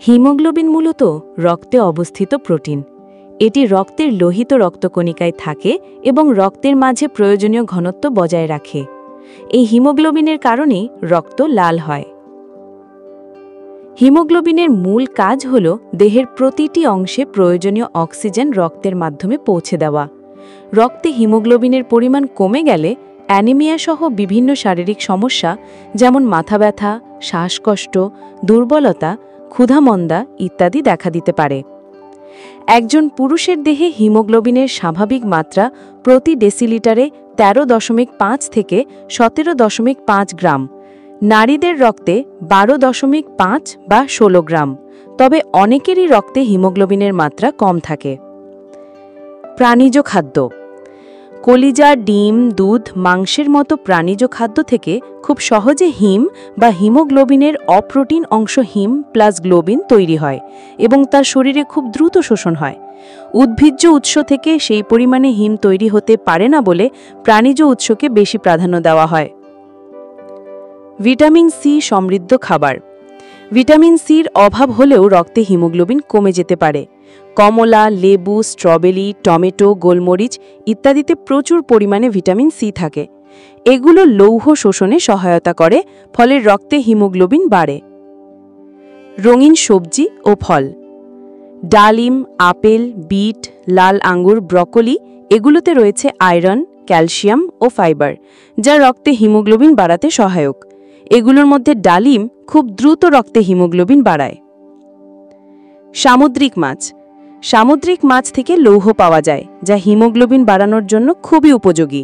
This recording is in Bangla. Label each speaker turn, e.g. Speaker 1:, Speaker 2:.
Speaker 1: হিমোগ্লোবিন মূলত রক্তে অবস্থিত প্রোটিন। এটি রক্তের লোহিত রক্তকণিকায় থাকে এবং রক্তের মাঝে প্রয়োজনীয় ঘনত্ব বজায় রাখে। এই হিমোগ্লোবিনের কারণেই রক্ত লাল হয়। হিমোগ্লোবিনের মূল কাজ হল দেহের প্রতিটি অংশে প্রয়োজনীয় অক্সিজেন রক্তের মাধ্যমে পৌঁছে দেওয়া। রক্তে হিমোগ্লোবিনের পরিমাণ কমে গেলে অ্যানিমিয়া সহ বিভিন্ন শারীরিক সমস্যা যেমন মাথা ব্যথা, শ্বাসকষ্ট, দুর্বলতা, ক্ষুধামন্দা ইত্যাদি দেখা দিতে পারে। একজন পুরুষের দেহে হিমোগ্লোবিনের স্বাভাবিক মাত্রা প্রতি ডেসিলিটারে 13.5 থেকে 17.5 গ্রাম, নারীদের রক্তে 12.5 বা 16 গ্রাম। তবে অনেকেরই রক্তে হিমোগ্লোবিনের মাত্রা কম থাকে। প্রাণীজ খাদ্য: কলিজা, ডিম, দুধ, মাংসের মতো প্রাণীজ খাদ্য থেকে খুব সহজে হিম বা হিমোগ্লোবিনের অপ্রোটিন অংশ হিম প্লাস গ্লোবিন তৈরি হয় এবং তার শরীরে খুব দ্রুত শোষণ হয়। উদ্ভিজ্জ উৎস থেকে সেই পরিমাণে হিম তৈরি হতে পারে না বলে প্রাণীজ উৎসকে বেশি প্রাধান্য দেওয়া হয়। ভিটামিন সি সমৃদ্ধ খাবার: ভিটামিন সির অভাব হলেও রক্তে হিমোগ্লোবিন কমে যেতে পারে। কমলা, লেবু, স্ট্রবেরি, টমেটো, গোলমরিচ ইত্যাদিতে প্রচুর পরিমাণে ভিটামিন সি থাকে। এগুলো লৌহ শোষণে সহায়তা করে, ফলে রক্তে হিমোগ্লোবিন বাড়ে। রঙিন সবজি ও ফল: ডালিম, আপেল, বিট, লাল আঙ্গুর, ব্রকোলি এগুলোতে রয়েছে আয়রন, ক্যালসিয়াম ও ফাইবার, যা রক্তে হিমোগ্লোবিন বাড়াতে সহায়ক। এগুলোর মধ্যে ডালিম খুব দ্রুত রক্তে হিমোগ্লোবিন বাড়ায়। সামুদ্রিক মাছ: সামুদ্রিক মাছ থেকে লৌহ পাওয়া যায়, যা হিমোগ্লোবিন বাড়ানোর জন্য খুবই উপযোগী।